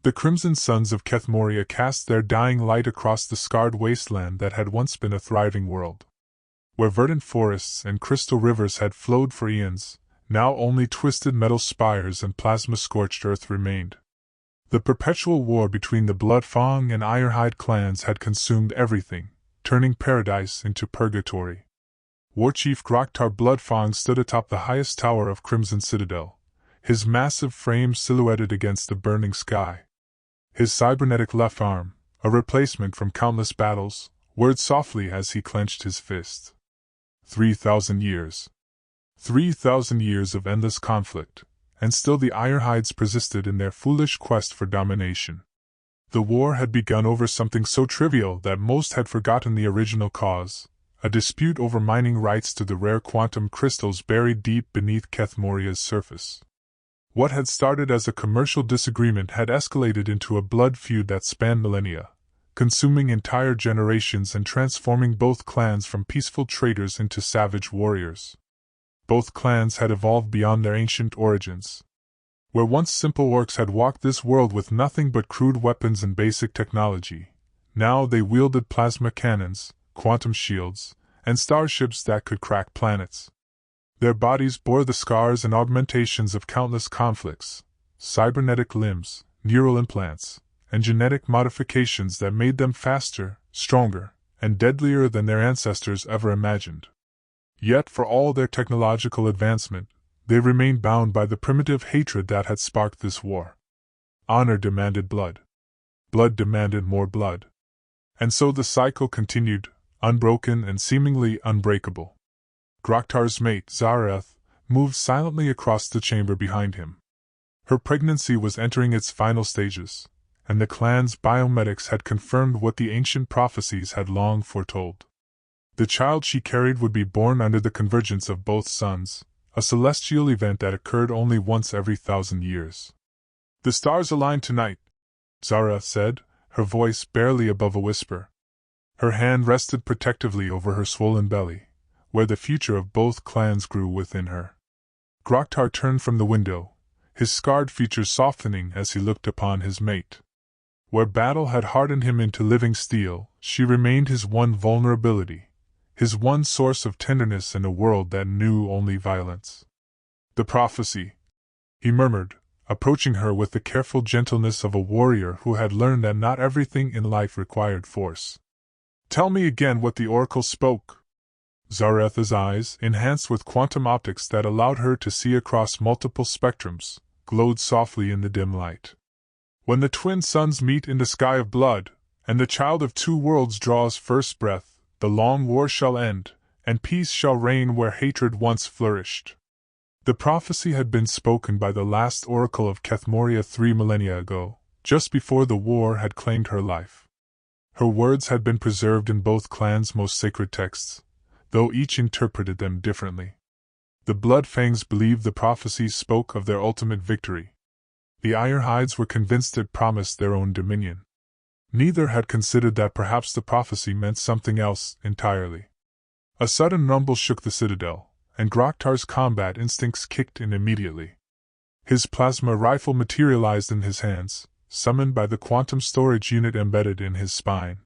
The crimson suns of Kethmoria cast their dying light across the scarred wasteland that had once been a thriving world. Where verdant forests and crystal rivers had flowed for eons, now only twisted metal spires and plasma-scorched earth remained. The perpetual war between the Bloodfang and Ironhide clans had consumed everything, turning paradise into purgatory. Warchief Groktar Bloodfang stood atop the highest tower of Crimson Citadel, his massive frame silhouetted against the burning sky. His cybernetic left arm, a replacement from countless battles, whirred softly as he clenched his fist. 3,000 years. 3,000 years of endless conflict, and still the Ironhides persisted in their foolish quest for domination. The war had begun over something so trivial that most had forgotten the original cause, a dispute over mining rights to the rare quantum crystals buried deep beneath Kethmoria's surface. What had started as a commercial disagreement had escalated into a blood feud that spanned millennia, consuming entire generations and transforming both clans from peaceful traders into savage warriors. Both clans had evolved beyond their ancient origins. Where once simple orcs had walked this world with nothing but crude weapons and basic technology, now they wielded plasma cannons, quantum shields, and starships that could crack planets. Their bodies bore the scars and augmentations of countless conflicts, cybernetic limbs, neural implants, and genetic modifications that made them faster, stronger, and deadlier than their ancestors ever imagined. Yet for all their technological advancement, they remained bound by the primitive hatred that had sparked this war. Honor demanded blood. Blood demanded more blood. And so the cycle continued, unbroken and seemingly unbreakable. Groktar's mate, Zareth, moved silently across the chamber behind him. Her pregnancy was entering its final stages, and the clan's biomedics had confirmed what the ancient prophecies had long foretold. The child she carried would be born under the convergence of both suns, a celestial event that occurred only once every 1,000 years. "The stars align tonight," Zareth said, her voice barely above a whisper. Her hand rested protectively over her swollen belly, where the future of both clans grew within her. Groktar turned from the window, his scarred features softening as he looked upon his mate. Where battle had hardened him into living steel, she remained his one vulnerability, his one source of tenderness in a world that knew only violence. "The prophecy," he murmured, approaching her with the careful gentleness of a warrior who had learned that not everything in life required force. "Tell me again what the oracle spoke." Zareth's eyes, enhanced with quantum optics that allowed her to see across multiple spectrums, glowed softly in the dim light. "When the twin suns meet in the sky of blood, and the child of two worlds draws first breath, the long war shall end, and peace shall reign where hatred once flourished." The prophecy had been spoken by the last oracle of Kethmoria 3 millennia ago, just before the war had claimed her life. Her words had been preserved in both clans' most sacred texts, though each interpreted them differently. The Bloodfangs believed the prophecy spoke of their ultimate victory. The Ironhides were convinced it promised their own dominion. Neither had considered that perhaps the prophecy meant something else entirely. A sudden rumble shook the citadel, and Groktar's combat instincts kicked in immediately. His plasma rifle materialized in his hands, summoned by the quantum storage unit embedded in his spine.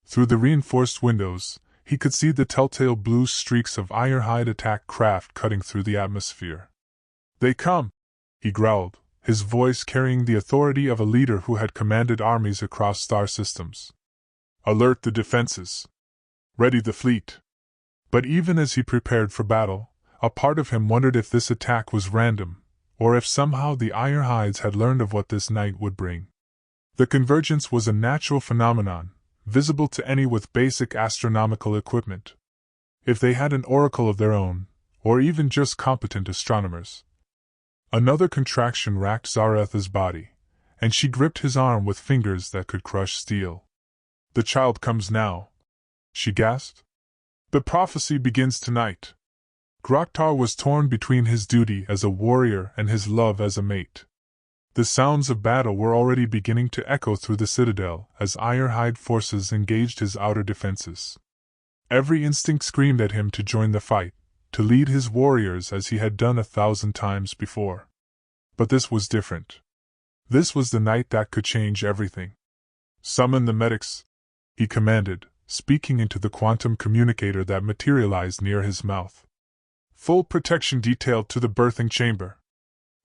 Through the reinforced windows, he could see the telltale blue streaks of Ironhide attack craft cutting through the atmosphere. "They come!" he growled, his voice carrying the authority of a leader who had commanded armies across star systems. "Alert the defenses! Ready the fleet!" But even as he prepared for battle, a part of him wondered if this attack was random, or if somehow the Ironhides had learned of what this night would bring. The convergence was a natural phenomenon, visible to any with basic astronomical equipment. If they had an oracle of their own, or even just competent astronomers. Another contraction racked Zareth's body, and she gripped his arm with fingers that could crush steel. "The child comes now," she gasped. "The prophecy begins tonight." Groktar was torn between his duty as a warrior and his love as a mate. The sounds of battle were already beginning to echo through the citadel as Ironhide forces engaged his outer defenses. Every instinct screamed at him to join the fight, to lead his warriors as he had done 1,000 times before. But this was different. This was the night that could change everything. "Summon the medics," he commanded, speaking into the quantum communicator that materialized near his mouth. "Full protection detailed to the birthing chamber.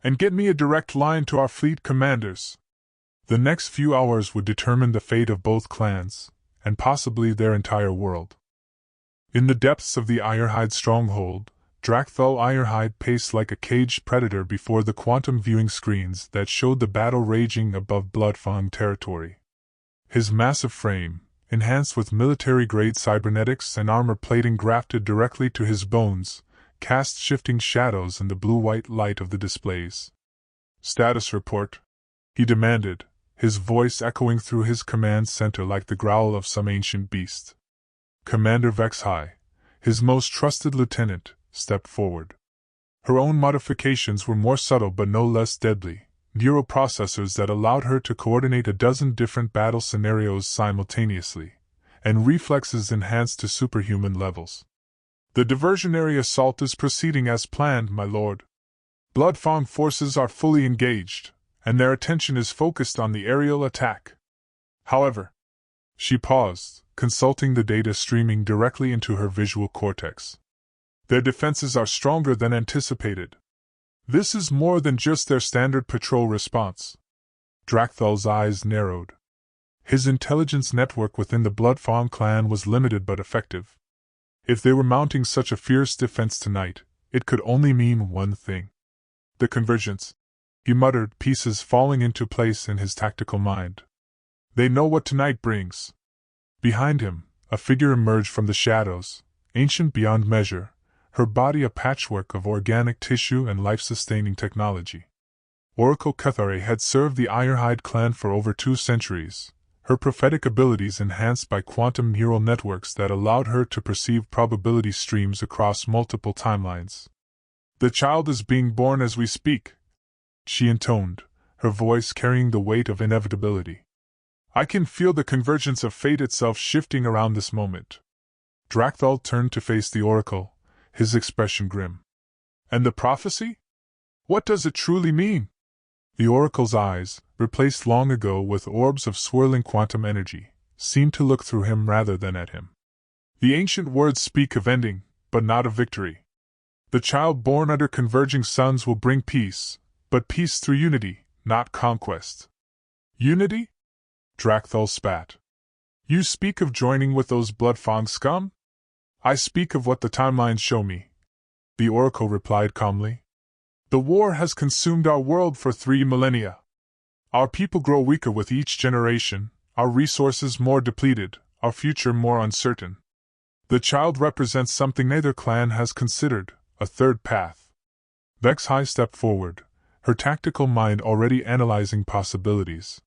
And get me a direct line to our fleet commanders." The next few hours would determine the fate of both clans, and possibly their entire world. In the depths of the Ironhide stronghold, Drakthul Ironhide paced like a caged predator before the quantum viewing screens that showed the battle raging above Bloodfang territory. His massive frame, enhanced with military-grade cybernetics and armor plating grafted directly to his bones, cast shifting shadows in the blue-white light of the displays. "Status report," he demanded, his voice echoing through his command center like the growl of some ancient beast. Commander Vexhai, his most trusted lieutenant, stepped forward. Her own modifications were more subtle but no less deadly, neuroprocessors that allowed her to coordinate a dozen different battle scenarios simultaneously, and reflexes enhanced to superhuman levels. "The diversionary assault is proceeding as planned, my lord. Bloodfang forces are fully engaged, and their attention is focused on the aerial attack. However," she paused, consulting the data streaming directly into her visual cortex, "their defenses are stronger than anticipated. This is more than just their standard patrol response." Drakthul's eyes narrowed. His intelligence network within the Bloodfang clan was limited but effective. If they were mounting such a fierce defense tonight, it could only mean one thing. "The convergence," he muttered, pieces falling into place in his tactical mind. "They know what tonight brings." Behind him, a figure emerged from the shadows, ancient beyond measure, her body a patchwork of organic tissue and life-sustaining technology. Oracle Cathare had served the Ironhide clan for over 2 centuries, her prophetic abilities enhanced by quantum neural networks that allowed her to perceive probability streams across multiple timelines. "The child is being born as we speak," she intoned, her voice carrying the weight of inevitability. "I can feel the convergence of fate itself shifting around this moment." Drakthul turned to face the Oracle, his expression grim. "And the prophecy? What does it truly mean?" The Oracle's eyes, replaced long ago with orbs of swirling quantum energy, seemed to look through him rather than at him. "The ancient words speak of ending, but not of victory. The child born under converging suns will bring peace, but peace through unity, not conquest." "Unity?" Drakthul spat. "You speak of joining with those Bloodfang scum?" "I speak of what the timelines show me," the Oracle replied calmly. "The war has consumed our world for 3 millennia. Our people grow weaker with each generation, our resources more depleted, our future more uncertain. The child represents something neither clan has considered, a third path." Vexhai stepped forward, her tactical mind already analyzing possibilities.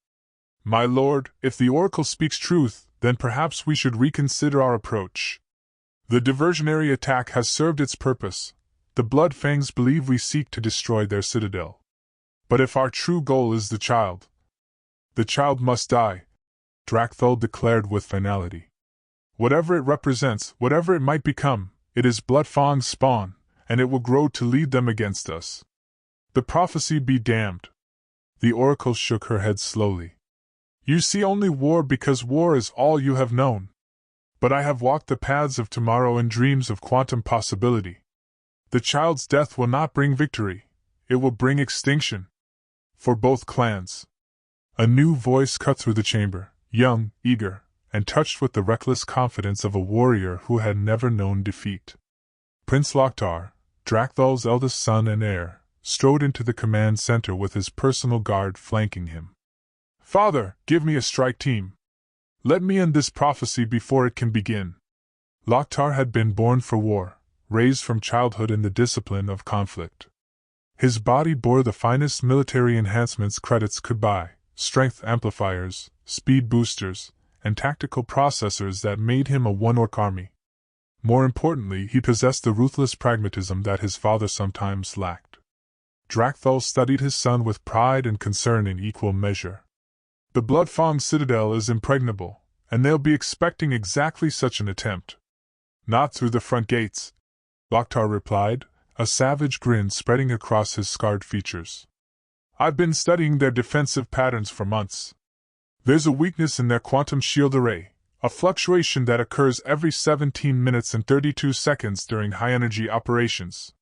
"My lord, if the Oracle speaks truth, then perhaps we should reconsider our approach. The diversionary attack has served its purpose. The Bloodfangs believe we seek to destroy their citadel. But if our true goal is the child must die," Drakthul declared with finality. "Whatever it represents, whatever it might become, it is Bloodfang's spawn, and it will grow to lead them against us. The prophecy be damned." The Oracle shook her head slowly. "You see only war because war is all you have known. But I have walked the paths of tomorrow in dreams of quantum possibility. The child's death will not bring victory, it will bring extinction. For both clans." A new voice cut through the chamber, young, eager, and touched with the reckless confidence of a warrior who had never known defeat. Prince Loktar, Drakthul's eldest son and heir, strode into the command center with his personal guard flanking him. "Father, give me a strike team. Let me end this prophecy before it can begin." Loktar had been born for war, raised from childhood in the discipline of conflict. His body bore the finest military enhancements credits could buy, strength amplifiers, speed boosters, and tactical processors that made him a one-orc army. More importantly, he possessed the ruthless pragmatism that his father sometimes lacked. Drakthul studied his son with pride and concern in equal measure. "The Bloodfang citadel is impregnable, and they'll be expecting exactly such an attempt." "Not through the front gates," Loktar replied, a savage grin spreading across his scarred features. I've been studying their defensive patterns for months. There's a weakness in their quantum shield array, a fluctuation that occurs every 17 minutes and 32 seconds during high-energy operations.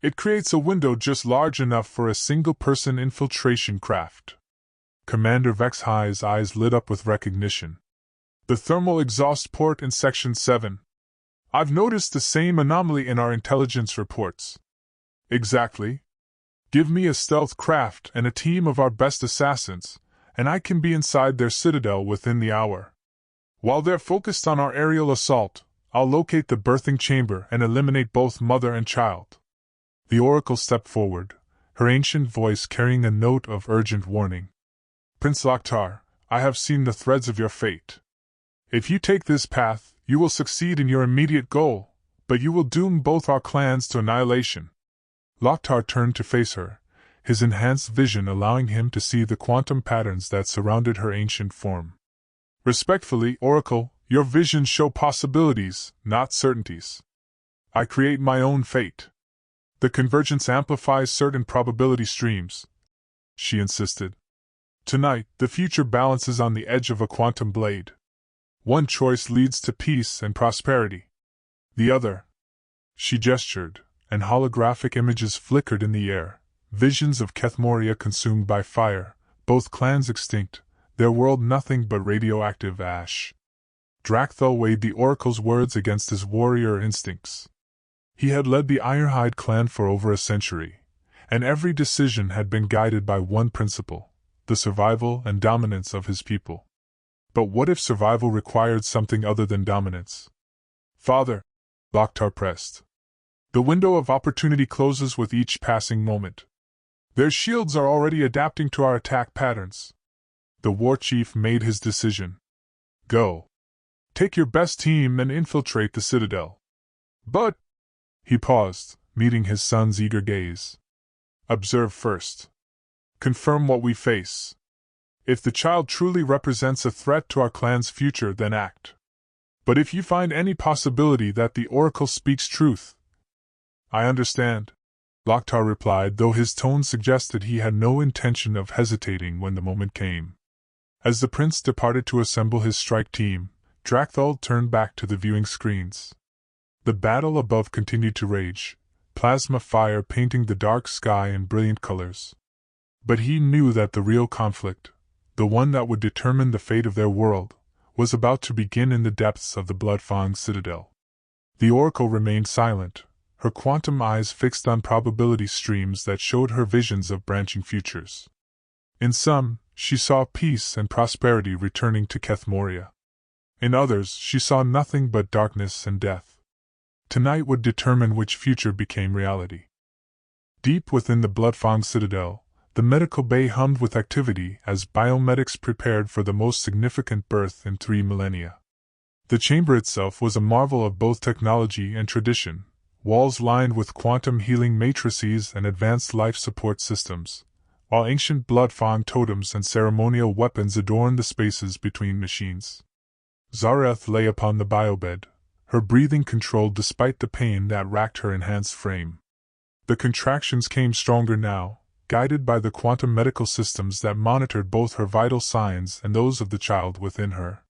It creates a window just large enough for a single-person infiltration craft. Commander Vexhigh's eyes lit up with recognition. The thermal exhaust port in Section 7. I've noticed the same anomaly in our intelligence reports. Exactly. Give me a stealth craft and a team of our best assassins, and I can be inside their citadel within the hour. While they're focused on our aerial assault, I'll locate the birthing chamber and eliminate both mother and child. The Oracle stepped forward, her ancient voice carrying a note of urgent warning. Prince Loktar, I have seen the threads of your fate. If you take this path, you will succeed in your immediate goal, but you will doom both our clans to annihilation. Loktar turned to face her, his enhanced vision allowing him to see the quantum patterns that surrounded her ancient form. Respectfully, Oracle, your visions show possibilities, not certainties. I create my own fate. The convergence amplifies certain probability streams, she insisted. Tonight, the future balances on the edge of a quantum blade. One choice leads to peace and prosperity. The other. She gestured, and holographic images flickered in the air. Visions of Kethmoria consumed by fire, both clans extinct, their world nothing but radioactive ash. Drakthal weighed the Oracle's words against his warrior instincts. He had led the Ironhide clan for over a century, and every decision had been guided by one principle: the survival and dominance of his people. But what if survival required something other than dominance? Father, Loktar pressed. The window of opportunity closes with each passing moment. Their shields are already adapting to our attack patterns. The war chief made his decision. Go. Take your best team and infiltrate the citadel. But, he paused, meeting his son's eager gaze. Observe first. Confirm what we face. If the child truly represents a threat to our clan's future, then act. But if you find any possibility that the Oracle speaks truth... I understand, Loktar replied, though his tone suggested he had no intention of hesitating when the moment came. As the prince departed to assemble his strike team, Drakthal turned back to the viewing screens. The battle above continued to rage, plasma fire painting the dark sky in brilliant colors. But he knew that the real conflict, the one that would determine the fate of their world, was about to begin in the depths of the Bloodfang Citadel. The Oracle remained silent, her quantum eyes fixed on probability streams that showed her visions of branching futures. In some, she saw peace and prosperity returning to Kethmoria. In others, she saw nothing but darkness and death. Tonight would determine which future became reality. Deep within the Bloodfang Citadel, the medical bay hummed with activity as biomedics prepared for the most significant birth in 3 millennia. The chamber itself was a marvel of both technology and tradition, walls lined with quantum healing matrices and advanced life support systems, while ancient Bloodfang totems and ceremonial weapons adorned the spaces between machines. Zareth lay upon the biobed, her breathing controlled despite the pain that racked her enhanced frame. The contractions came stronger now, guided by the quantum medical systems that monitored both her vital signs and those of the child within her.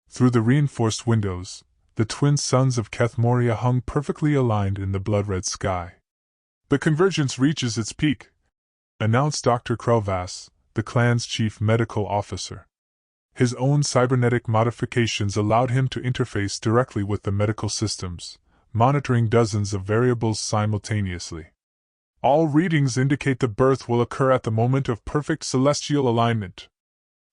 Through the reinforced windows, the twin suns of Kethmoria hung perfectly aligned in the blood-red sky. The convergence reaches its peak, announced Dr. Krelvass, the clan's chief medical officer. His own cybernetic modifications allowed him to interface directly with the medical systems, monitoring dozens of variables simultaneously. All readings indicate the birth will occur at the moment of perfect celestial alignment.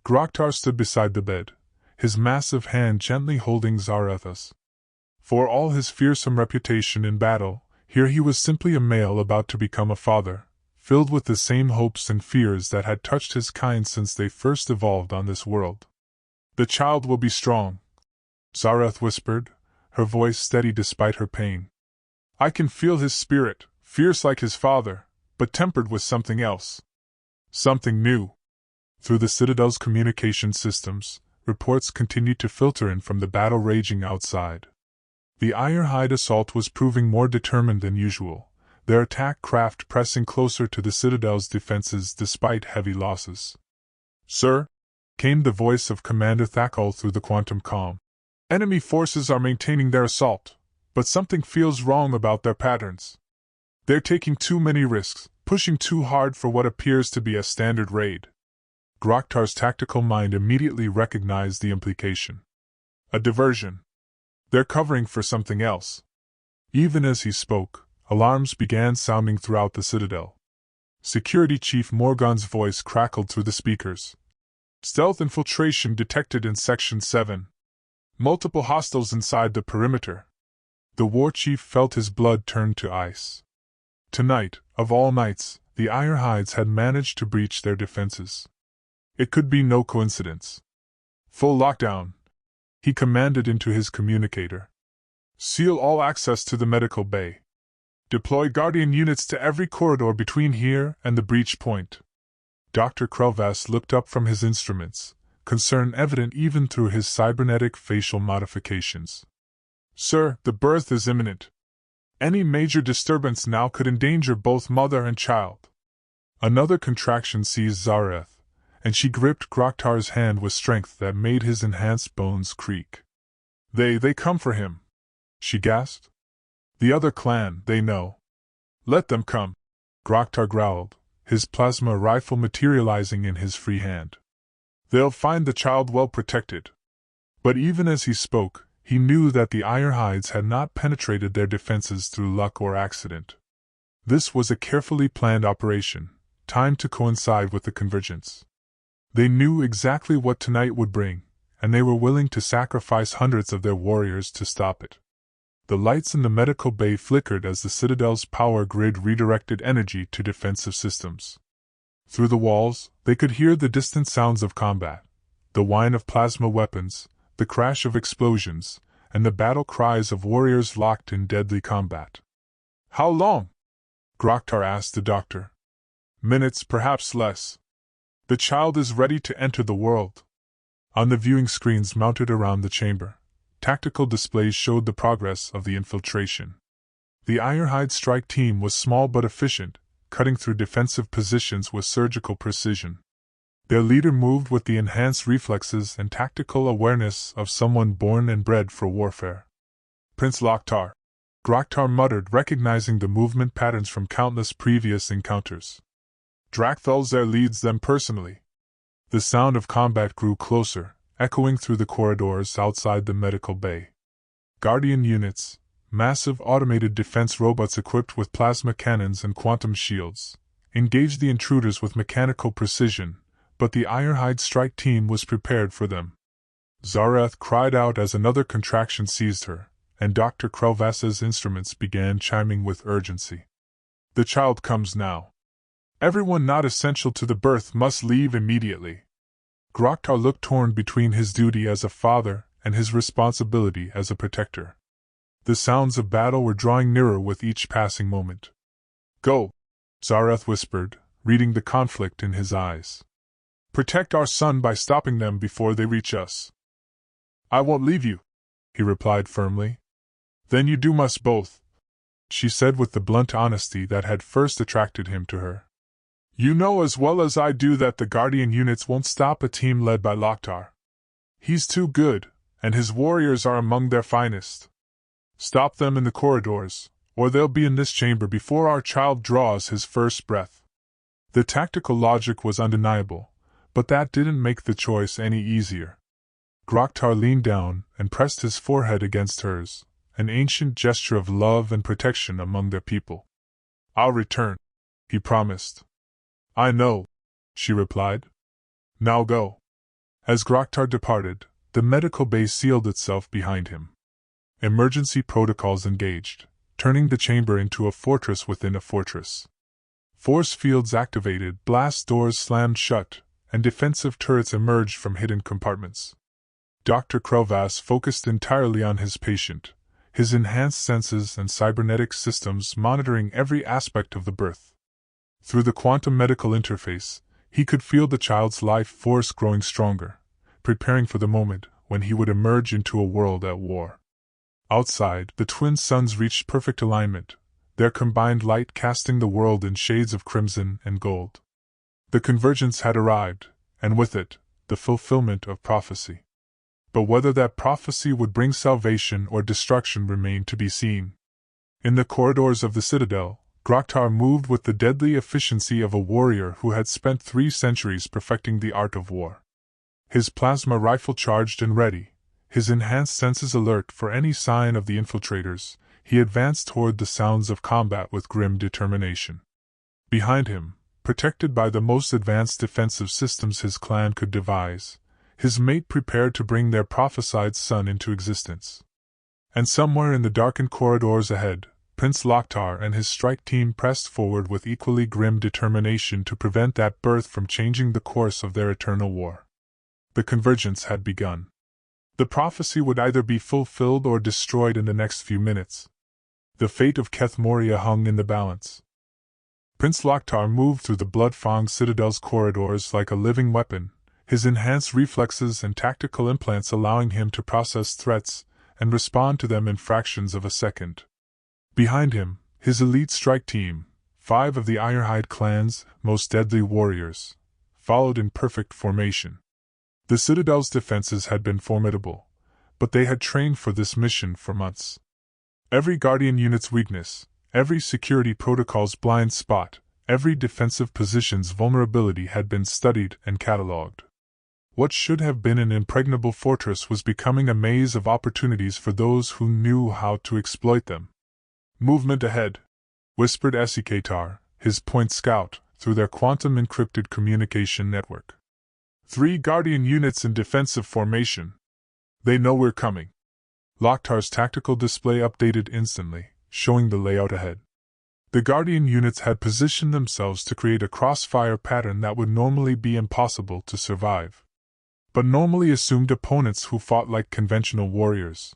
Groktar stood beside the bed, his massive hand gently holding Zareth's. For all his fearsome reputation in battle, here he was simply a male about to become a father, filled with the same hopes and fears that had touched his kind since they first evolved on this world. The child will be strong, Zareth whispered, her voice steady despite her pain. I can feel his spirit, fierce like his father, but tempered with something else. Something new. Through the Citadel's communication systems, reports continued to filter in from the battle raging outside. The Ironhide assault was proving more determined than usual, their attack craft pressing closer to the Citadel's defenses despite heavy losses. "Sir," came the voice of Commander Thackle through the quantum calm. "Enemy forces are maintaining their assault, but something feels wrong about their patterns. They're taking too many risks, pushing too hard for what appears to be a standard raid." Groktar's tactical mind immediately recognized the implication. A diversion. They're covering for something else. Even as he spoke, alarms began sounding throughout the Citadel. Security Chief Morgan's voice crackled through the speakers. "Stealth infiltration detected in Section 7. Multiple hostiles inside the perimeter." The war chief felt his blood turn to ice. Tonight, of all nights, the Ironhides had managed to breach their defenses. It could be no coincidence. "Full lockdown," he commanded into his communicator. "Seal all access to the medical bay. Deploy Guardian units to every corridor between here and the breach point." Dr. Krelvass looked up from his instruments, concern evident even through his cybernetic facial modifications. "Sir, the birth is imminent. Any major disturbance now could endanger both mother and child." Another contraction seized Zareth, and she gripped Groktar's hand with strength that made his enhanced bones creak. They come for him," she gasped. "The other clan, they know. Let them come," Groktar growled, his plasma rifle materializing in his free hand. "They'll find the child well protected." But even as he spoke, he knew that the Ironhides had not penetrated their defenses through luck or accident. This was a carefully planned operation, timed to coincide with the convergence. They knew exactly what tonight would bring, and they were willing to sacrifice hundreds of their warriors to stop it. The lights in the medical bay flickered as the Citadel's power grid redirected energy to defensive systems. Through the walls, they could hear the distant sounds of combat, the whine of plasma weapons, the crash of explosions, and the battle cries of warriors locked in deadly combat. "How long?" Groktar asked the doctor. "Minutes, perhaps less. The child is ready to enter the world." On the viewing screens mounted around the chamber, tactical displays showed the progress of the infiltration. The Ironhide strike team was small but efficient, cutting through defensive positions with surgical precision. Their leader moved with the enhanced reflexes and tactical awareness of someone born and bred for warfare. "Prince Loktar," Groktar muttered, recognizing the movement patterns from countless previous encounters. "Drakthulzer leads them personally." The sound of combat grew closer, echoing through the corridors outside the medical bay. Guardian units, massive automated defense robots equipped with plasma cannons and quantum shields, engaged the intruders with mechanical precision, but the Ironhide strike team was prepared for them. Zareth cried out as another contraction seized her, and Dr. Krelvass's instruments began chiming with urgency. "The child comes now. Everyone not essential to the birth must leave immediately." Groktar looked torn between his duty as a father and his responsibility as a protector. The sounds of battle were drawing nearer with each passing moment. "Go," Zareth whispered, reading the conflict in his eyes. "Protect our son by stopping them before they reach us." "I won't leave you," he replied firmly. "Then you do must both," she said with the blunt honesty that had first attracted him to her. "You know as well as I do that the Guardian units won't stop a team led by Loktar. He's too good, and his warriors are among their finest. Stop them in the corridors, or they'll be in this chamber before our child draws his first breath." The tactical logic was undeniable, but that didn't make the choice any easier. Groktar leaned down and pressed his forehead against hers, an ancient gesture of love and protection among their people. "I'll return," he promised. "I know," she replied. "Now go." As Groktar departed, the medical bay sealed itself behind him. Emergency protocols engaged, turning the chamber into a fortress within a fortress. Force fields activated, blast doors slammed shut, and defensive turrets emerged from hidden compartments. Dr. Krelvass focused entirely on his patient, his enhanced senses and cybernetic systems monitoring every aspect of the birth. Through the quantum medical interface, he could feel the child's life force growing stronger, preparing for the moment when he would emerge into a world at war. Outside, the twin suns reached perfect alignment, their combined light casting the world in shades of crimson and gold. The convergence had arrived, and with it, the fulfillment of prophecy. But whether that prophecy would bring salvation or destruction remained to be seen. In the corridors of the citadel, Groktar moved with the deadly efficiency of a warrior who had spent 3 centuries perfecting the art of war. His plasma rifle charged and ready, his enhanced senses alert for any sign of the infiltrators, he advanced toward the sounds of combat with grim determination. Behind him, protected by the most advanced defensive systems his clan could devise, his mate prepared to bring their prophesied son into existence. And somewhere in the darkened corridors ahead, Prince Loktar and his strike team pressed forward with equally grim determination to prevent that birth from changing the course of their eternal war. The convergence had begun. The prophecy would either be fulfilled or destroyed in the next few minutes. The fate of Keth Moria hung in the balance. Prince Loktar moved through the Bloodfang Citadel's corridors like a living weapon, his enhanced reflexes and tactical implants allowing him to process threats and respond to them in fractions of a second. Behind him, his elite strike team, 5 of the Ironhide clan's most deadly warriors, followed in perfect formation. The Citadel's defenses had been formidable, but they had trained for this mission for months. Every Guardian unit's weakness, every security protocol's blind spot, every defensive position's vulnerability had been studied and catalogued. What should have been an impregnable fortress was becoming a maze of opportunities for those who knew how to exploit them. "Movement ahead," whispered Esikatar, his point scout, through their quantum-encrypted communication network. 3 Guardian units in defensive formation. They know we're coming. Loktar's tactical display updated instantly, showing the layout ahead. The Guardian units had positioned themselves to create a crossfire pattern that would normally be impossible to survive, but normally assumed opponents who fought like conventional warriors.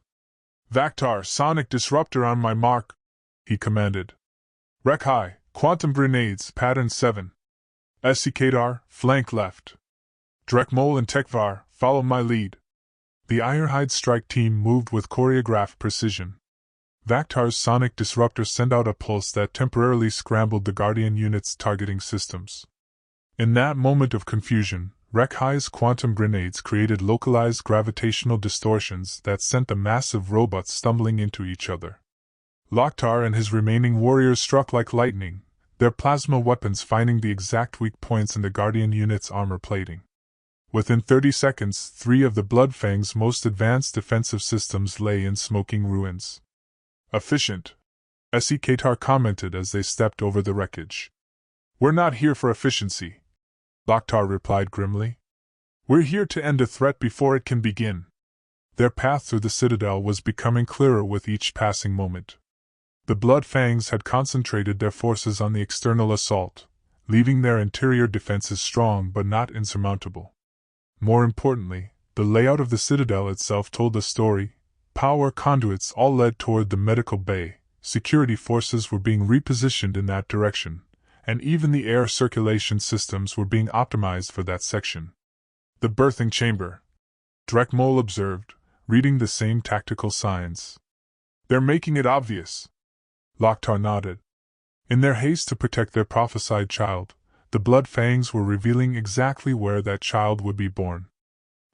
"Vaktar, sonic disruptor on my mark," he commanded. "Rekhai, quantum grenades, pattern 7. Esikatar, flank left. Drekmol and Tekvar, follow my lead." The Ironhide strike team moved with choreographed precision. Vaktar's sonic disruptor sent out a pulse that temporarily scrambled the Guardian unit's targeting systems. In that moment of confusion, Rekhai's quantum grenades created localized gravitational distortions that sent the massive robots stumbling into each other. Loktar and his remaining warriors struck like lightning, their plasma weapons finding the exact weak points in the Guardian unit's armor plating. Within 30 seconds, 3 of the Bloodfang's most advanced defensive systems lay in smoking ruins. "Efficient," Esikatar commented as they stepped over the wreckage. "We're not here for efficiency," Loktar replied grimly. "We're here to end a threat before it can begin." Their path through the citadel was becoming clearer with each passing moment. The Bloodfangs had concentrated their forces on the external assault, leaving their interior defenses strong but not insurmountable. More importantly, the layout of the citadel itself told a story. Power conduits all led toward the medical bay, security forces were being repositioned in that direction, and even the air circulation systems were being optimized for that section. "The birthing chamber," Drekmol observed, reading the same tactical signs. "They're making it obvious." Loktar nodded. In their haste to protect their prophesied child, the Bloodfangs were revealing exactly where that child would be born.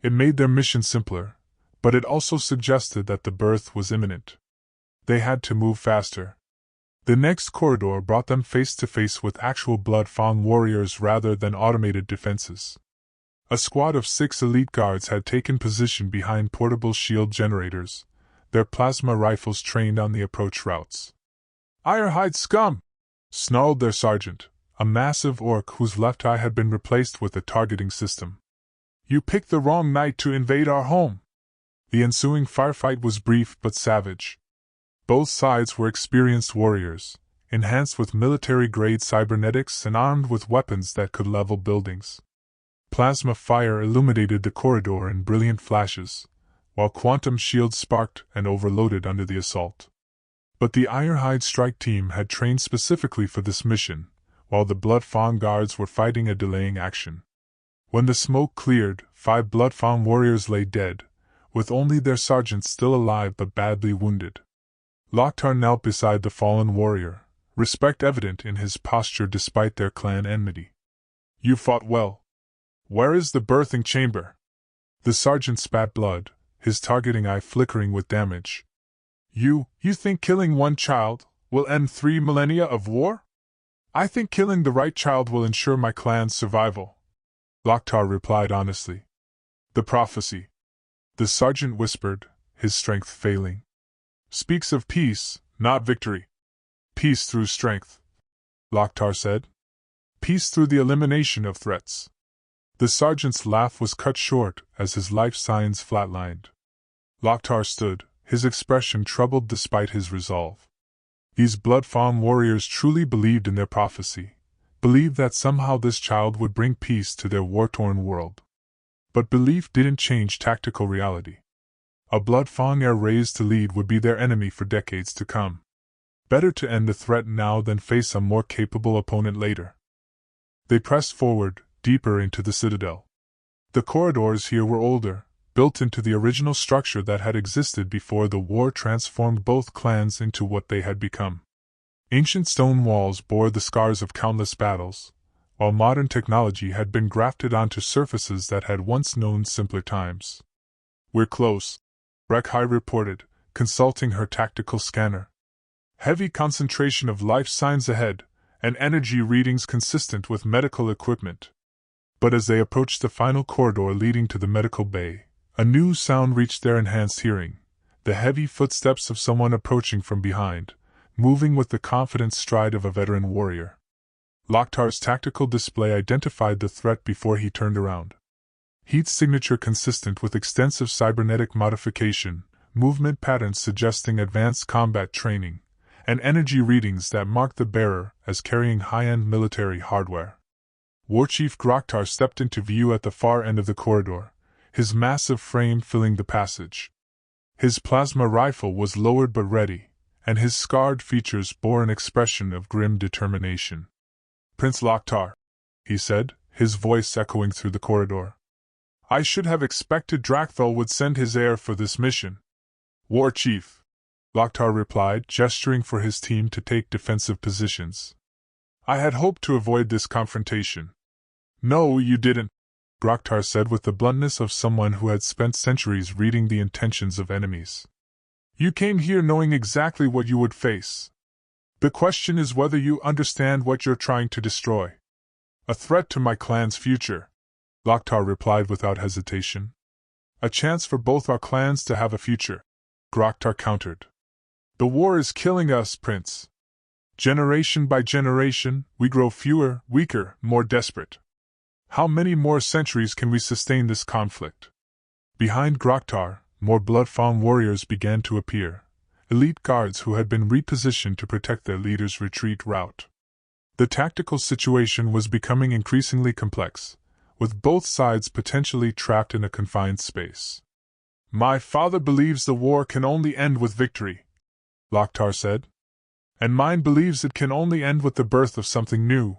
It made their mission simpler, but it also suggested that the birth was imminent. They had to move faster. The next corridor brought them face to face with actual Bloodfang warriors rather than automated defenses. A squad of 6 elite guards had taken position behind portable shield generators, their plasma rifles trained on the approach routes. "Ironhide scum!" snarled their sergeant, a massive orc whose left eye had been replaced with a targeting system. "You picked the wrong night to invade our home." The ensuing firefight was brief but savage. Both sides were experienced warriors, enhanced with military-grade cybernetics and armed with weapons that could level buildings. Plasma fire illuminated the corridor in brilliant flashes, while quantum shields sparked and overloaded under the assault. But the Ironhide strike team had trained specifically for this mission, while the Bloodfang guards were fighting a delaying action. When the smoke cleared, 5 Bloodfang warriors lay dead, with only their sergeant still alive but badly wounded. Loktar knelt beside the fallen warrior, respect evident in his posture despite their clan enmity. You fought well. Where is the birthing chamber? The sergeant spat blood, his targeting eye flickering with damage. You think killing one child will end 3 millennia of war? I think killing the right child will ensure my clan's survival, Loktar replied honestly. The prophecy, the sergeant whispered, his strength failing, speaks of peace, not victory. Peace through strength, Loktar said. Peace through the elimination of threats. The sergeant's laugh was cut short as his life signs flatlined. Loktar stood, his expression troubled despite his resolve. These blood-fawn warriors truly believed in their prophecy, believed that somehow this child would bring peace to their war-torn world. But belief didn't change tactical reality. A blood-fawn heir raised to lead would be their enemy for decades to come. Better to end the threat now than face a more capable opponent later. They pressed forward, deeper into the citadel. The corridors here were older, built into the original structure that had existed before the war transformed both clans into what they had become. Ancient stone walls bore the scars of countless battles, while modern technology had been grafted onto surfaces that had once known simpler times. We're close, Rekhai reported, consulting her tactical scanner. Heavy concentration of life signs ahead, and energy readings consistent with medical equipment. But as they approached the final corridor leading to the medical bay, a new sound reached their enhanced hearing, the heavy footsteps of someone approaching from behind, moving with the confident stride of a veteran warrior. Loktar's tactical display identified the threat before he turned around. Heat signature consistent with extensive cybernetic modification, movement patterns suggesting advanced combat training, and energy readings that marked the bearer as carrying high-end military hardware. Warchief Groktar stepped into view at the far end of the corridor, his massive frame filling the passage. His plasma rifle was lowered but ready, and his scarred features bore an expression of grim determination. Prince Loktar, he said, his voice echoing through the corridor. I should have expected Drakthal would send his heir for this mission. War Chief, Loktar replied, gesturing for his team to take defensive positions. I had hoped to avoid this confrontation. No, you didn't, Groktar said with the bluntness of someone who had spent centuries reading the intentions of enemies. You came here knowing exactly what you would face. The question is whether you understand what you're trying to destroy. A threat to my clan's future, Loktar replied without hesitation. A chance for both our clans to have a future, Groktar countered. The war is killing us, Prince. Generation by generation, we grow fewer, weaker, more desperate. How many more centuries can we sustain this conflict? Behind Groktar, more blood-fawn warriors began to appear, elite guards who had been repositioned to protect their leader's retreat route. The tactical situation was becoming increasingly complex, with both sides potentially trapped in a confined space. My father believes the war can only end with victory, Loktar said. And mine believes it can only end with the birth of something new,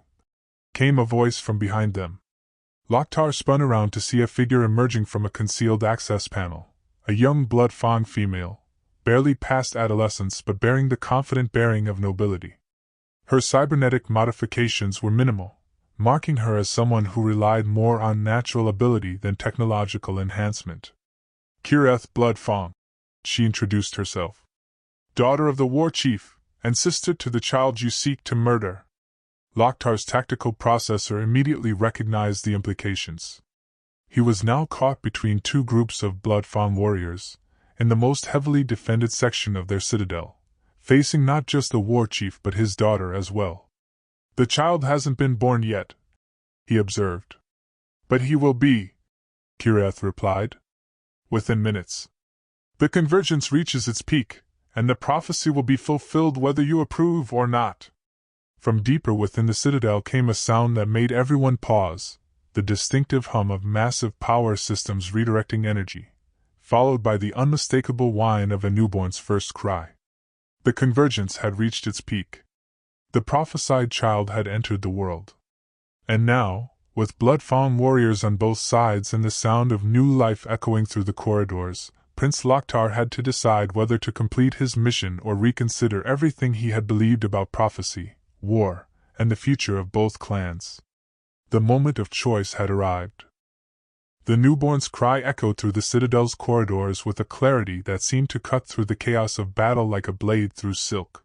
came a voice from behind them. Loktar spun around to see a figure emerging from a concealed access panel, a young blood-fawn female, barely past adolescence but bearing the confident bearing of nobility. Her cybernetic modifications were minimal, marking her as someone who relied more on natural ability than technological enhancement. Kireth Blood-Fawn, she introduced herself. Daughter of the war chief, and sister to the child you seek to murder. Loktar's tactical processor immediately recognized the implications. He was now caught between two groups of blood-fawn warriors, in the most heavily defended section of their citadel, facing not just the war chief but his daughter as well. The child hasn't been born yet, he observed. But he will be, Kireth replied. Within minutes. The convergence reaches its peak, and the prophecy will be fulfilled whether you approve or not. From deeper within the citadel came a sound that made everyone pause, the distinctive hum of massive power systems redirecting energy, followed by the unmistakable whine of a newborn's first cry. The convergence had reached its peak. The prophesied child had entered the world. And now, with blood-fawn warriors on both sides and the sound of new life echoing through the corridors, Prince Loktar had to decide whether to complete his mission or reconsider everything he had believed about prophecy, war, and the future of both clans. The moment of choice had arrived. The newborn's cry echoed through the citadel's corridors with a clarity that seemed to cut through the chaos of battle like a blade through silk.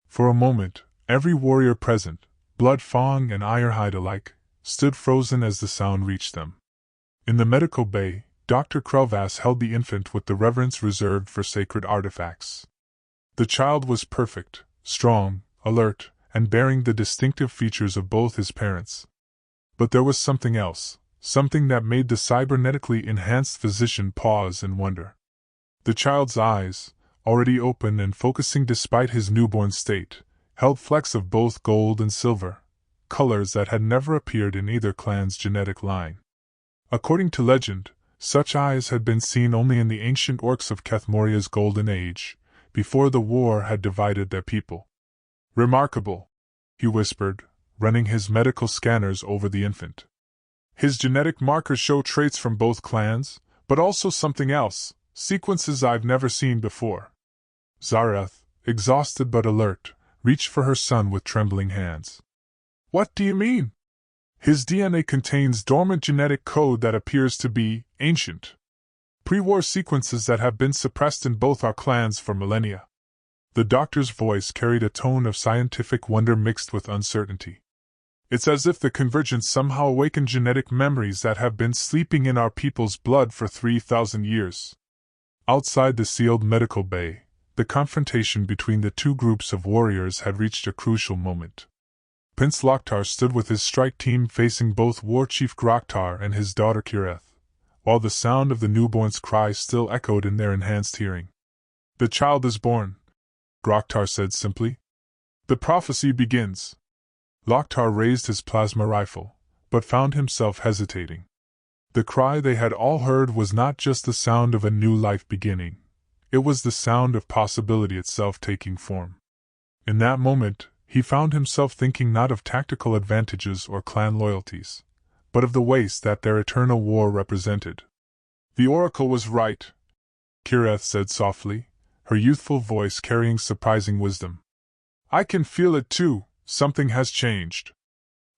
For a moment, every warrior present, Blood Fang and Ironhide alike, stood frozen as the sound reached them. In the medical bay, Dr. Krelvass held the infant with the reverence reserved for sacred artifacts. The child was perfect, strong, alert, and bearing the distinctive features of both his parents. But there was something else, something that made the cybernetically enhanced physician pause and wonder. The child's eyes, already open and focusing despite his newborn state, held flecks of both gold and silver, colors that had never appeared in either clan's genetic line. According to legend, such eyes had been seen only in the ancient Orcs of Kethmoria's Golden Age, before the war had divided their people. "Remarkable," he whispered, running his medical scanners over the infant. "His genetic markers show traits from both clans, but also something else, sequences I've never seen before." Zareth, exhausted but alert, reached for her son with trembling hands. "What do you mean?" "His DNA contains dormant genetic code that appears to be ancient. Pre-war sequences that have been suppressed in both our clans for millennia." The doctor's voice carried a tone of scientific wonder mixed with uncertainty. "It's as if the convergence somehow awakened genetic memories that have been sleeping in our people's blood for 3,000 years. Outside the sealed medical bay, the confrontation between the two groups of warriors had reached a crucial moment. Prince Loktar stood with his strike team facing both War Chief Groktar and his daughter Kireth, while the sound of the newborn's cry still echoed in their enhanced hearing. "The child is born," Groktar said simply. "The prophecy begins." Loktar raised his plasma rifle, but found himself hesitating. The cry they had all heard was not just the sound of a new life beginning, it was the sound of possibility itself taking form. In that moment, he found himself thinking not of tactical advantages or clan loyalties, but of the waste that their eternal war represented. "The Oracle was right," Kireth said softly, her youthful voice carrying surprising wisdom. "I can feel it too, something has changed.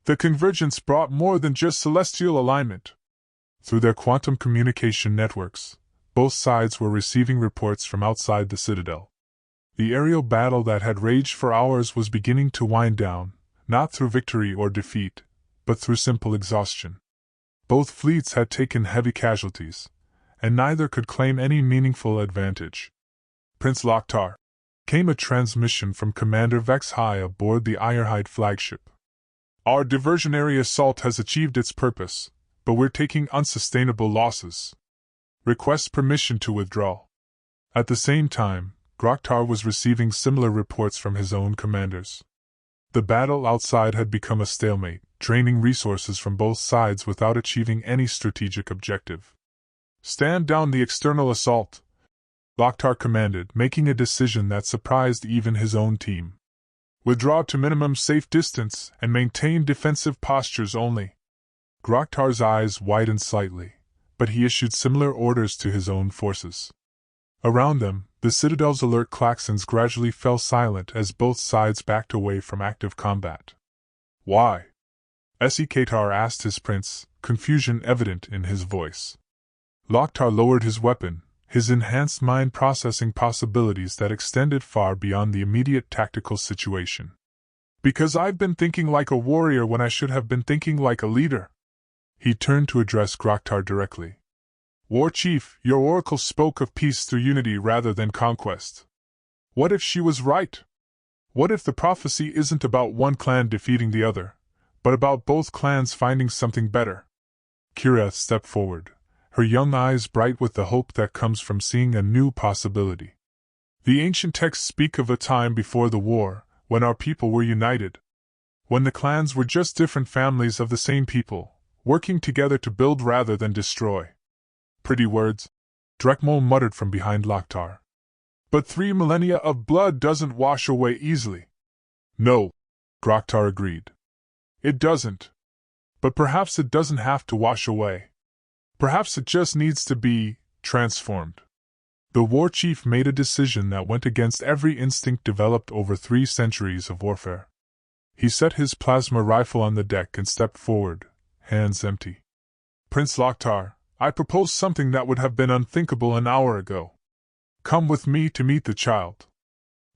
The convergence brought more than just celestial alignment." Through their quantum communication networks, both sides were receiving reports from outside the citadel. The aerial battle that had raged for hours was beginning to wind down, not through victory or defeat, but through simple exhaustion. Both fleets had taken heavy casualties, and neither could claim any meaningful advantage. "Prince Loktar," came a transmission from Commander Vex High aboard the Ironhide flagship. "Our diversionary assault has achieved its purpose, but we're taking unsustainable losses. Request permission to withdraw." At the same time, Groktar was receiving similar reports from his own commanders. The battle outside had become a stalemate, draining resources from both sides without achieving any strategic objective. "Stand down the external assault," Loktar commanded, making a decision that surprised even his own team. "Withdraw to minimum safe distance and maintain defensive postures only." Groktar's eyes widened slightly, but he issued similar orders to his own forces. Around them, the citadel's alert klaxons gradually fell silent as both sides backed away from active combat. "Why?" Esikatar asked his prince, confusion evident in his voice. Loktar lowered his weapon, his enhanced mind processing possibilities that extended far beyond the immediate tactical situation. "Because I've been thinking like a warrior when I should have been thinking like a leader." He turned to address Groktar directly. "War Chief, your oracle spoke of peace through unity rather than conquest. What if she was right? What if the prophecy isn't about one clan defeating the other, but about both clans finding something better?" Kireth stepped forward, her young eyes bright with the hope that comes from seeing a new possibility. "The ancient texts speak of a time before the war, when our people were united. When the clans were just different families of the same people, working together to build rather than destroy." "Pretty words," Drekmol muttered from behind Loktar. "But 3 millennia of blood doesn't wash away easily." "No," Groktar agreed. "It doesn't. But perhaps it doesn't have to wash away. Perhaps it just needs to be transformed." The war chief made a decision that went against every instinct developed over 3 centuries of warfare. He set his plasma rifle on the deck and stepped forward, hands empty. Prince Loktar, I propose something that would have been unthinkable an hour ago. Come with me to meet the child.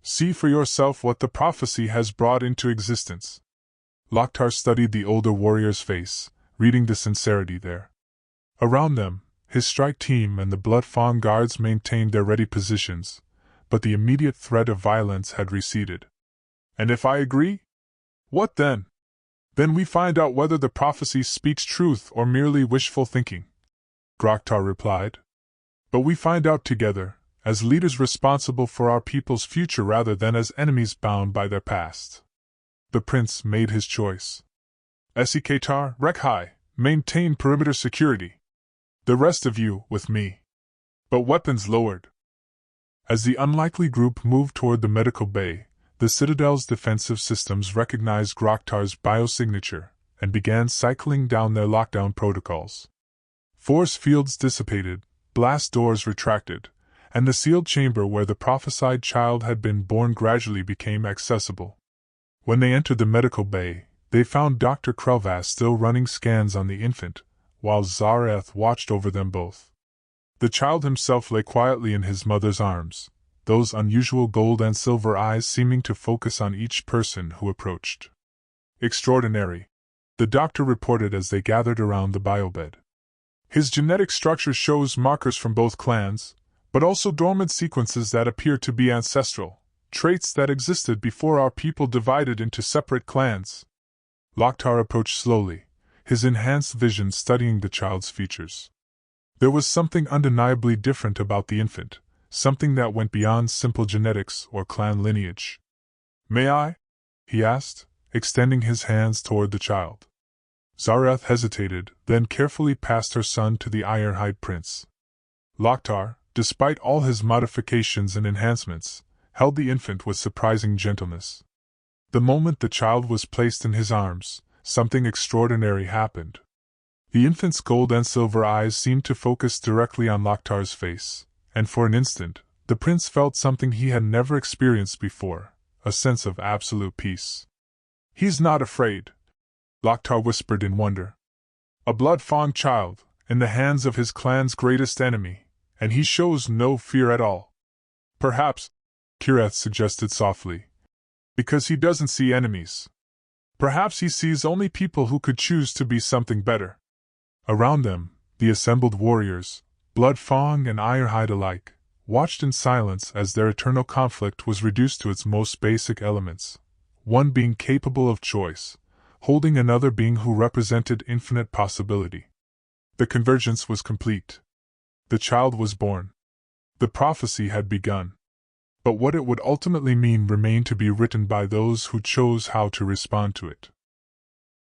See for yourself what the prophecy has brought into existence. Loktar studied the older warrior's face, reading the sincerity there. Around them, his strike team and the Blood Fawn guards maintained their ready positions, but the immediate threat of violence had receded. And if I agree? What then? Then we find out whether the prophecy speaks truth or merely wishful thinking, Groktar replied. But we find out together, as leaders responsible for our people's future rather than as enemies bound by their past. The prince made his choice. Esikatar, Rekhai, maintain perimeter security. The rest of you, with me. But weapons lowered. As the unlikely group moved toward the medical bay, the Citadel's defensive systems recognized Groktar's biosignature and began cycling down their lockdown protocols. Force fields dissipated, blast doors retracted, and the sealed chamber where the prophesied child had been born gradually became accessible. When they entered the medical bay, they found Dr. Krelvas still running scans on the infant, while Zareth watched over them both. The child himself lay quietly in his mother's arms, those unusual gold and silver eyes seeming to focus on each person who approached. Extraordinary, the doctor reported as they gathered around the biobed. His genetic structure shows markers from both clans, but also dormant sequences that appear to be ancestral, traits that existed before our people divided into separate clans. Loktar approached slowly, his enhanced vision studying the child's features. There was something undeniably different about the infant, something that went beyond simple genetics or clan lineage. May I? He asked, extending his hands toward the child. Zareth hesitated, then carefully passed her son to the Ironhide prince. Loktar, despite all his modifications and enhancements, held the infant with surprising gentleness. The moment the child was placed in his arms, something extraordinary happened. The infant's gold and silver eyes seemed to focus directly on Loktar's face, and for an instant, the prince felt something he had never experienced before, a sense of absolute peace. He's not afraid, Loktar whispered in wonder. A blood-fawn child, in the hands of his clan's greatest enemy, and he shows no fear at all. Perhaps, Kireth suggested softly, because he doesn't see enemies. Perhaps he sees only people who could choose to be something better. Around them, the assembled warriors, Blood-Fawn and Ironhide alike, watched in silence as their eternal conflict was reduced to its most basic elements, one being capable of choice, holding another being who represented infinite possibility. The convergence was complete. The child was born. The prophecy had begun. But what it would ultimately mean remained to be written by those who chose how to respond to it.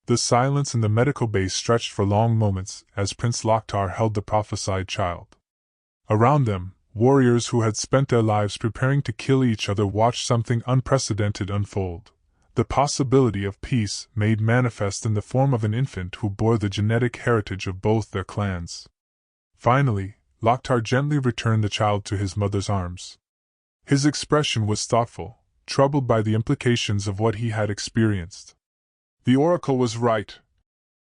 The silence in the medical bay stretched for long moments as Prince Loktar held the prophesied child. Around them, warriors who had spent their lives preparing to kill each other watched something unprecedented unfold. The possibility of peace made manifest in the form of an infant who bore the genetic heritage of both their clans. Finally, Loktar gently returned the child to his mother's arms. His expression was thoughtful, troubled by the implications of what he had experienced. The oracle was right,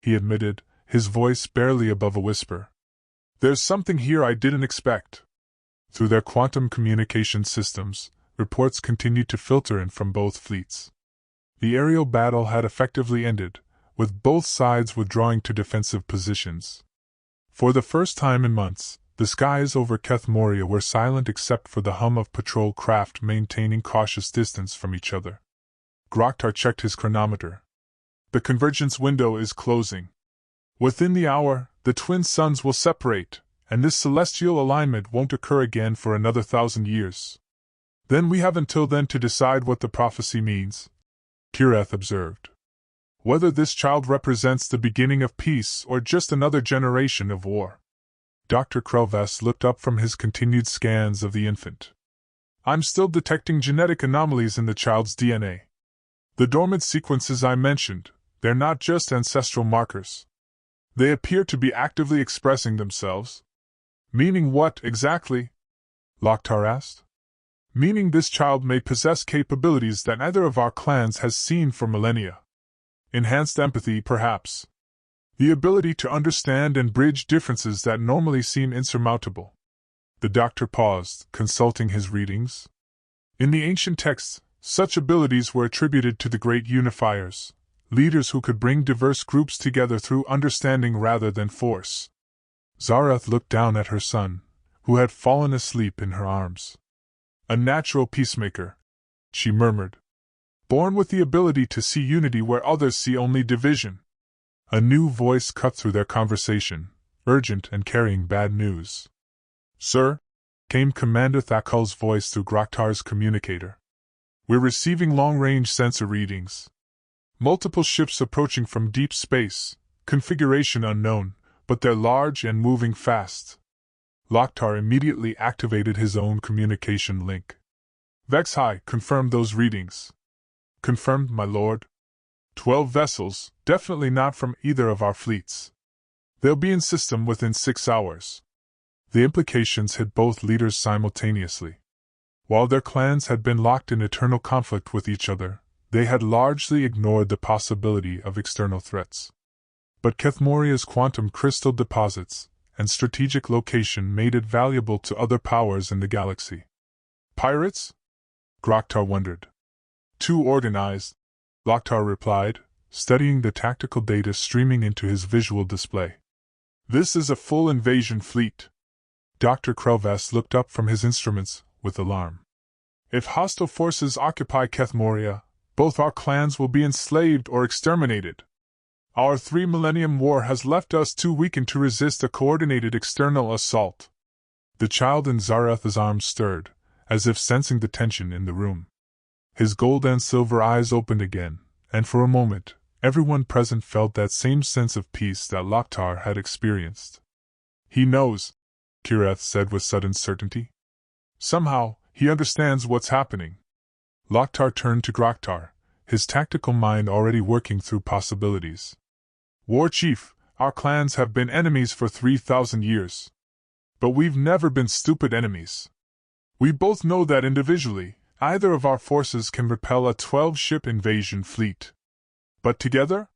he admitted, his voice barely above a whisper. There's something here I didn't expect. Through their quantum communication systems, reports continued to filter in from both fleets. The aerial battle had effectively ended, with both sides withdrawing to defensive positions. For the first time in months, the skies over Keth Moria were silent except for the hum of patrol craft maintaining cautious distance from each other. Groktar checked his chronometer. The convergence window is closing. Within the hour, the twin suns will separate, and this celestial alignment won't occur again for another 1,000 years. Then we have until then to decide what the prophecy means, Kireth observed. Whether this child represents the beginning of peace or just another generation of war. Dr. Krelvas looked up from his continued scans of the infant. I'm still detecting genetic anomalies in the child's DNA. The dormant sequences I mentioned, they're not just ancestral markers. They appear to be actively expressing themselves. Meaning what, exactly? Loktar asked. Meaning this child may possess capabilities that neither of our clans has seen for millennia. Enhanced empathy, perhaps. The ability to understand and bridge differences that normally seem insurmountable. The doctor paused, consulting his readings. In the ancient texts, such abilities were attributed to the great unifiers, leaders who could bring diverse groups together through understanding rather than force. Zareth looked down at her son, who had fallen asleep in her arms. A natural peacemaker, she murmured. Born with the ability to see unity where others see only division. A new voice cut through their conversation, urgent and carrying bad news. Sir, came Commander Thakul's voice through Groktar's communicator. We're receiving long-range sensor readings. Multiple ships approaching from deep space, configuration unknown, but they're large and moving fast. Loktar immediately activated his own communication link. Vexhai confirmed those readings. Confirmed, my lord. 12 vessels, definitely not from either of our fleets. They'll be in system within 6 hours. The implications hit both leaders simultaneously. While their clans had been locked in eternal conflict with each other, they had largely ignored the possibility of external threats. But Kethmoria's quantum crystal deposits and strategic location made it valuable to other powers in the galaxy. Pirates? Groktar wondered. Too organized, Loktar replied, studying the tactical data streaming into his visual display. This is a full invasion fleet. Dr. Krelvas looked up from his instruments with alarm. If hostile forces occupy Kethmoria, both our clans will be enslaved or exterminated. Our 3-millennium war has left us too weakened to resist a coordinated external assault. The child in Zareth's arms stirred, as if sensing the tension in the room. His gold and silver eyes opened again, and for a moment, everyone present felt that same sense of peace that Loktar had experienced. He knows, Kireth said with sudden certainty. Somehow, he understands what's happening. Loktar turned to Groktar, his tactical mind already working through possibilities. War Chief, our clans have been enemies for 3,000 years. But we've never been stupid enemies. We both know that individually, either of our forces can repel a 12-ship invasion fleet. But together?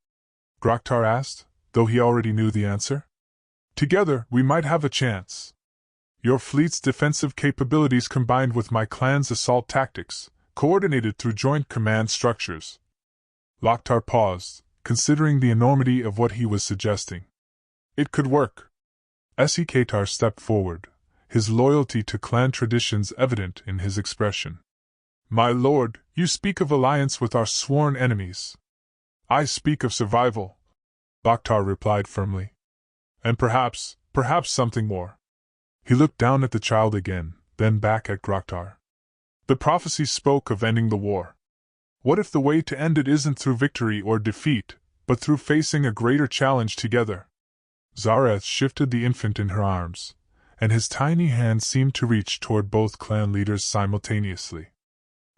Groktar asked, though he already knew the answer. Together, we might have a chance. Your fleet's defensive capabilities combined with my clan's assault tactics, coordinated through joint command structures. Loktar paused, considering the enormity of what he was suggesting. It could work. Esikatar stepped forward, his loyalty to clan traditions evident in his expression. My lord, you speak of alliance with our sworn enemies. I speak of survival, Loktar replied firmly. And perhaps something more. He looked down at the child again, then back at Groktar. The prophecy spoke of ending the war. What if the way to end it isn't through victory or defeat, but through facing a greater challenge together? Zareth shifted the infant in her arms, and his tiny hand seemed to reach toward both clan leaders simultaneously.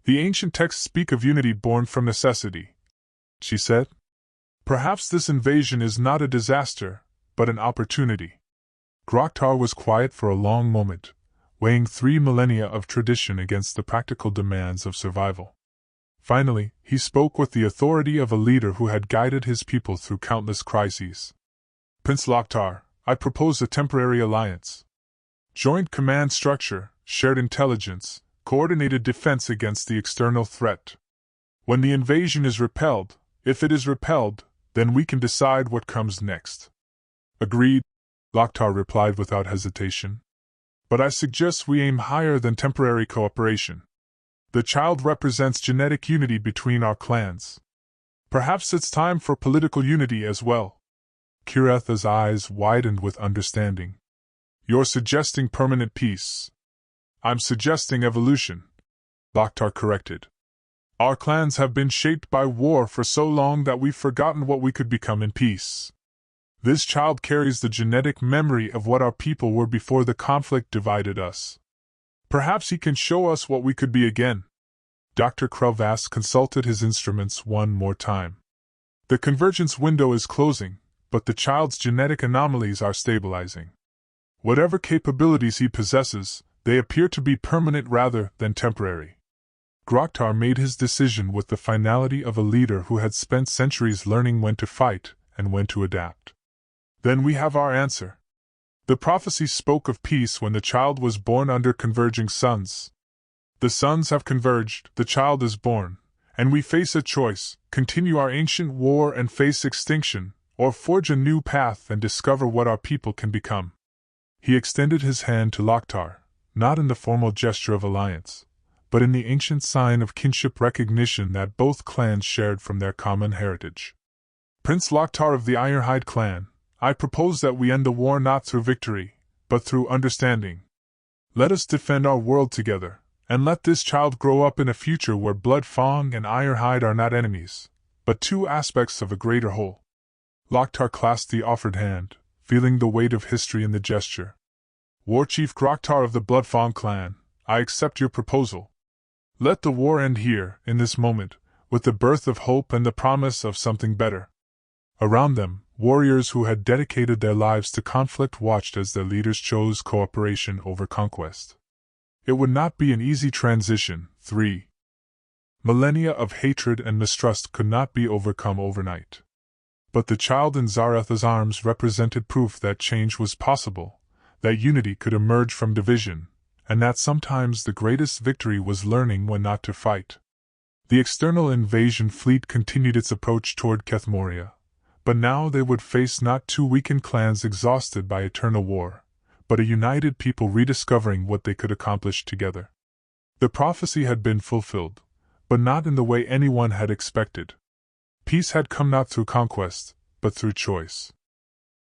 The ancient texts speak of unity born from necessity, she said. Perhaps this invasion is not a disaster, but an opportunity. Groktar was quiet for a long moment, weighing 3 millennia of tradition against the practical demands of survival. Finally, he spoke with the authority of a leader who had guided his people through countless crises. Prince Loktar, I propose a temporary alliance. Joint command structure, shared intelligence, coordinated defense against the external threat. When the invasion is repelled, if it is repelled, then we can decide what comes next. Agreed, Loktar replied without hesitation. But I suggest we aim higher than temporary cooperation. The child represents genetic unity between our clans. Perhaps it's time for political unity as well. Kiretha's eyes widened with understanding. You're suggesting permanent peace. I'm suggesting evolution, Loktar corrected. Our clans have been shaped by war for so long that we've forgotten what we could become in peace. This child carries the genetic memory of what our people were before the conflict divided us. Perhaps he can show us what we could be again. Dr. Krelvas consulted his instruments one more time. The convergence window is closing, but the child's genetic anomalies are stabilizing. Whatever capabilities he possesses, they appear to be permanent rather than temporary. Groktar made his decision with the finality of a leader who had spent centuries learning when to fight and when to adapt. Then we have our answer. The prophecy spoke of peace when the child was born under converging suns. The suns have converged, the child is born, and we face a choice: continue our ancient war and face extinction, or forge a new path and discover what our people can become. He extended his hand to Loktar, not in the formal gesture of alliance, but in the ancient sign of kinship recognition that both clans shared from their common heritage. Prince Loktar of the Ironhide clan, I propose that we end the war not through victory, but through understanding. Let us defend our world together, and let this child grow up in a future where Bloodfang and Ironhide are not enemies, but two aspects of a greater whole. Loktar clasped the offered hand, feeling the weight of history in the gesture. War Chief Groktar of the Bloodfang clan, I accept your proposal. Let the war end here, in this moment, with the birth of hope and the promise of something better. Around them, warriors who had dedicated their lives to conflict watched as their leaders chose cooperation over conquest. It would not be an easy transition. 3 millennia of hatred and mistrust could not be overcome overnight. But the child in Zaratha's arms represented proof that change was possible, that unity could emerge from division, and that sometimes the greatest victory was learning when not to fight. The external invasion fleet continued its approach toward Kethmoria, but now they would face not two weakened clans exhausted by eternal war, but a united people rediscovering what they could accomplish together. The prophecy had been fulfilled, but not in the way anyone had expected. Peace had come not through conquest, but through choice.